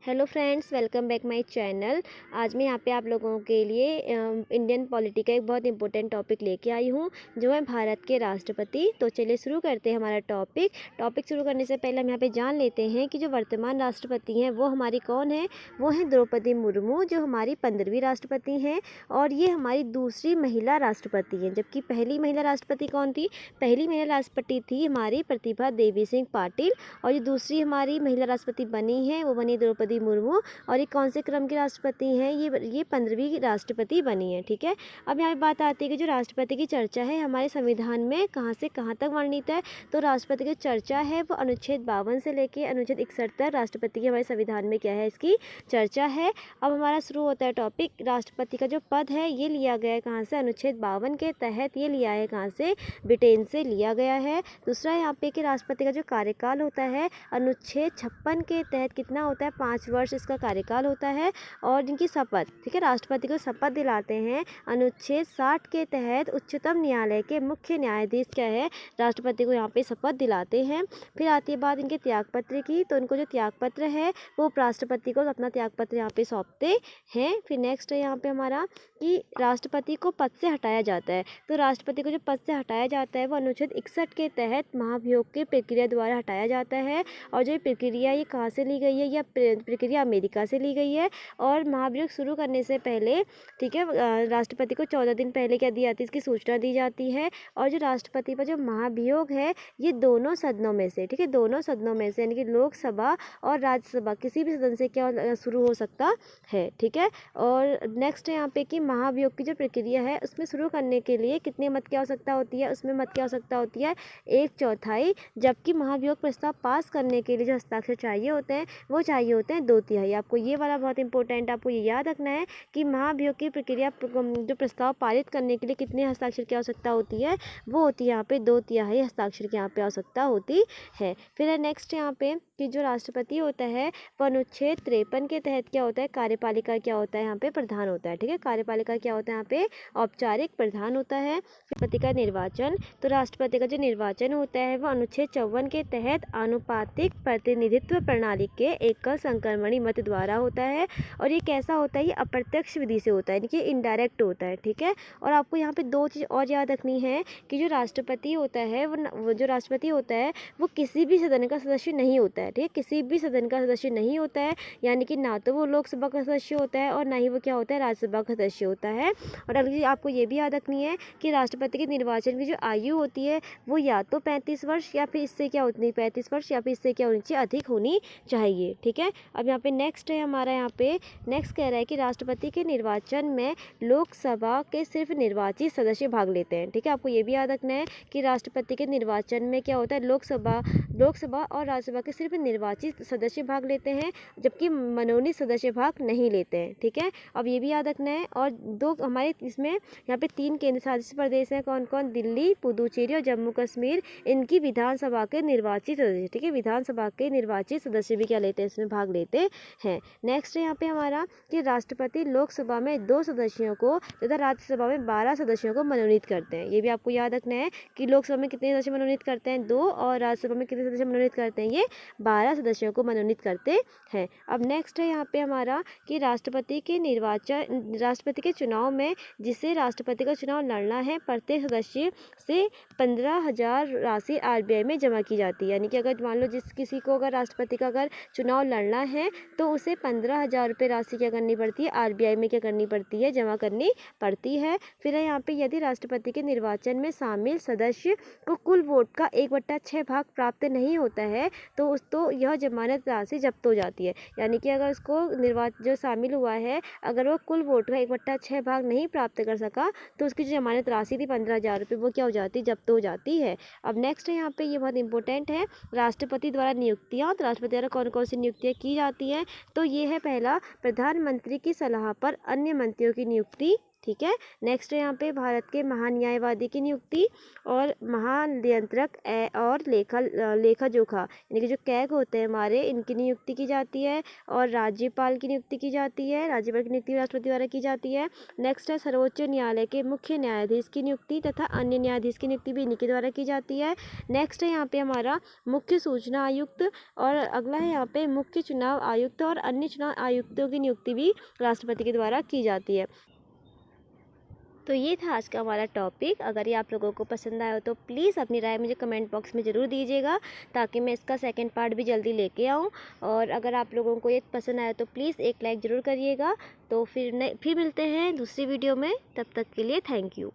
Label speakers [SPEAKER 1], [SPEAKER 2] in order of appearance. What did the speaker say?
[SPEAKER 1] Hello friends, welcome back my channel. आज मैं यहाँ पे आप लोगों के लिए इंडियन पॉलिटी का एक बहुत इंपॉर्टेंट टॉपिक लेके आई हूँ, जो है भारत के राष्ट्रपति। तो चलिए शुरू करते हैं हमारा टॉपिक शुरू करने से पहले हम यहाँ पे जान लेते हैं कि जो वर्तमान राष्ट्रपति हैं वो हमारी कौन है। वो हैं द्रौपदी मुर्मू, जो हमारी 15वीं राष्ट्रपति हैं और ये हमारी दूसरी महिला राष्ट्रपति हैं। जबकि पहली महिला राष्ट्रपति कौन थी? पहली महिला राष्ट्रपति थी हमारी प्रतिभा देवी सिंह पाटिल, और ये दूसरी हमारी महिला राष्ट्रपति बनी है, वो बनी द्रौपदी मुर्मू। और ये कौन से क्रम के राष्ट्रपति हैं? ये 15वीं राष्ट्रपति बनी है। ठीक है, अब यहाँ पे बात आती है कि जो राष्ट्रपति की चर्चा है हमारे संविधान में कहाँ से कहाँ तक वर्णित है। तो राष्ट्रपति की चर्चा है वो अनुच्छेद 52 से लेके अनुच्छेद 61 तक राष्ट्रपति की हमारे संविधान में क्या है, इसकी चर्चा है। अब हमारा शुरू होता है टॉपिक। राष्ट्रपति का जो पद है ये लिया गया है कहाँ से? अनुच्छेद 52 के तहत ये लिया है कहाँ से? ब्रिटेन से लिया गया है। दूसरा यहाँ पे कि राष्ट्रपति का जो कार्यकाल होता है अनुच्छेद 56 के तहत कितना होता है? 5 वर्ष इसका कार्यकाल होता है। और इनकी शपथ, ठीक है, राष्ट्रपति को शपथ दिलाते हैं अनुच्छेद 60 के तहत उच्चतम न्यायालय के मुख्य न्यायाधीश क्या है, राष्ट्रपति को यहाँ पे शपथ दिलाते हैं। फिर आती है बात इनके त्यागपत्र की। तो इनको जो त्यागपत्र है वो राष्ट्रपति को अपना त्यागपत्र यहाँ पे सौंपते हैं। फिर नेक्स्ट है यहाँ पे हमारा कि राष्ट्रपति को पद से हटाया जाता है। तो राष्ट्रपति को जो पद से हटाया जाता है वो अनुच्छेद 61 के तहत महाभियोग की प्रक्रिया द्वारा हटाया जाता है। और जो प्रक्रिया ये कहाँ से ली गई है? यह प्रक्रिया अमेरिका से ली गई है। और महाभियोग शुरू करने से पहले, ठीक है, राष्ट्रपति को 14 दिन पहले क्या दी जाती है, इसकी सूचना दी जाती है। और जो राष्ट्रपति पर जो महाभियोग है ये दोनों सदनों में से, ठीक है, दोनों सदनों में से यानी कि लोकसभा और राज्यसभा किसी भी सदन से क्या शुरू हो सकता है। ठीक है, और नेक्स्ट है यहाँ पे कि महाभियोग की जो प्रक्रिया है उसमें शुरू करने के लिए कितने मत की आवश्यकता होती है? उसमें मत की आवश्यकता होती है 1/4। जबकि महाभियोग प्रस्ताव पास करने के लिए जो हस्ताक्षर चाहिए होते हैं वो चाहिए होते हैं 2/3। आपको ये वाला बहुत इंपॉर्टेंट, आपको ये याद रखना है कि महाभियोग की प्रक्रिया जो प्रस्ताव पारित करने के लिए कितने हस्ताक्षर की आवश्यकता होती है? वो होती है यहाँ पे 2/3 हस्ताक्षर की यहाँ पे आवश्यकता होती है। फिर नेक्स्ट यहाँ पे कि जो राष्ट्रपति होता है वो अनुच्छेद 53 के तहत क्या होता है? कार्यपालिका क्या होता है? यहाँ पे प्रधान होता है। ठीक है, कार्यपालिका क्या होता है? यहाँ पे औपचारिक प्रधान होता है। राष्ट्रपति का निर्वाचन, तो राष्ट्रपति का जो निर्वाचन होता है वो अनुच्छेद 54 के तहत आनुपातिक प्रतिनिधित्व प्रणाली के एकल संक्रमणी मत द्वारा होता है। और ये कैसा होता है? ये अप्रत्यक्ष विधि से होता है, यानी कि इनडायरेक्ट होता है। ठीक है, और आपको यहाँ पे दो चीज़ और याद रखनी है कि जो राष्ट्रपति होता है वो जो राष्ट्रपति होता है वो किसी भी सदन का सदस्य नहीं होता है। ठीक है, किसी भी सदन का सदस्य नहीं होता है, यानी कि ना तो वो लोकसभा का सदस्य होता है और ना ही वो क्या होता है? राज्यसभा का सदस्य होता है। और अगली आपको ये भी याद रखनी है कि राष्ट्रपति के निर्वाचन की जो आयु होती है वो या तो 35 वर्ष या फिर इससे क्या होती है 35 वर्ष या फिर इससे क्या होनी चाहिए? अधिक होनी चाहिए। ठीक है, अब यहाँ पे नेक्स्ट है हमारा, यहाँ पे नेक्स्ट कह रहा है कि राष्ट्रपति के निर्वाचन में लोकसभा के सिर्फ निर्वाचित सदस्य भाग लेते हैं। ठीक है, आपको ये भी याद रखना है कि राष्ट्रपति के निर्वाचन में क्या होता है? लोकसभा और राज्यसभा के सिर्फ निर्वाचित सदस्य भाग लेते हैं, जबकि मनोनीत सदस्य भाग नहीं लेते हैं। ठीक है, अब ये भी याद रखना है। और दो हमारे इसमें यहाँ पे 3 केंद्र शासित प्रदेश हैं, कौन कौन? दिल्ली, पुदुचेरी और जम्मू कश्मीर। इनकी विधानसभा के निर्वाचित सदस्य, ठीक है, विधानसभा के निर्वाचित सदस्य भी क्या लेते हैं? इसमें भाग लेते हैं। नेक्स्ट है यहाँ पे हमारा कि राष्ट्रपति लोकसभा में 2 सदस्यों को तथा राज्यसभा में 12 सदस्यों को मनोनीत करते हैं। ये भी आपको याद रखना है कि लोकसभा में कितने सदस्य मनोनीत करते हैं? 2, और राज्यसभा में कितने सदस्य मनोनीत करते हैं? ये 12 सदस्यों को मनोनीत करते हैं। अब नेक्स्ट है यहाँ पे हमारा कि राष्ट्रपति के चुनाव में, जिसे राष्ट्रपति का चुनाव लड़ना है, प्रत्येक सदस्य से 15,000 राशि RBI में जमा की जाती है। यानी कि अगर मान लो किसी को अगर राष्ट्रपति का अगर चुनाव लड़ना है तो उसे 15,000 रुपये राशि क्या करनी पड़ती है? RBI में क्या करनी पड़ती है? जमा करनी पड़ती है। फिर यहाँ पे यदि राष्ट्रपति के निर्वाचन में शामिल सदस्य को कुल वोट का 1/6 भाग प्राप्त नहीं होता है तो यह जमानत राशि जब्त हो जाती है। यानी कि अगर उसको जो शामिल हुआ है अगर वो कुल वोट का 1/6 भाग नहीं प्राप्त कर सका तो उसकी जो जमानत राशि थी 15,000 रुपये वो क्या हो जाती? जब्त हो जाती है। अब नेक्स्ट है यहाँ पे, ये बहुत इंपॉर्टेंट है, राष्ट्रपति द्वारा नियुक्तियाँ। तो राष्ट्रपति द्वारा कौन कौन सी नियुक्तियाँ की जाती हैं? तो ये है पहला, प्रधानमंत्री की सलाह पर अन्य मंत्रियों की नियुक्ति। ठीक है। नेक्स्ट है यहाँ पे भारत के महान्यायवादी की नियुक्ति और महानियंत्रक और लेखा जोखा यानी कि जो कैग होते हैं हमारे, इनकी नियुक्ति की जाती है। और राज्यपाल की नियुक्ति की जाती है, राज्यपाल की नियुक्ति राष्ट्रपति द्वारा की जाती है। नेक्स्ट है सर्वोच्च न्यायालय के मुख्य न्यायाधीश की नियुक्ति तथा अन्य न्यायाधीश की नियुक्ति भी इन्हीं के द्वारा की जाती है। नेक्स्ट है यहाँ पे हमारा मुख्य सूचना आयुक्त, और अगला है यहाँ पे मुख्य चुनाव आयुक्त और अन्य चुनाव आयुक्तों की नियुक्ति भी राष्ट्रपति के द्वारा की जाती है। तो ये था आज का हमारा टॉपिक। अगर ये आप लोगों को पसंद आया हो तो प्लीज़ अपनी राय मुझे कमेंट बॉक्स में ज़रूर दीजिएगा, ताकि मैं इसका सेकंड पार्ट भी जल्दी लेके आऊँ। और अगर आप लोगों को ये पसंद आया तो प्लीज़ एक लाइक ज़रूर करिएगा। तो फिर मिलते हैं दूसरी वीडियो में, तब तक के लिए थैंक यू।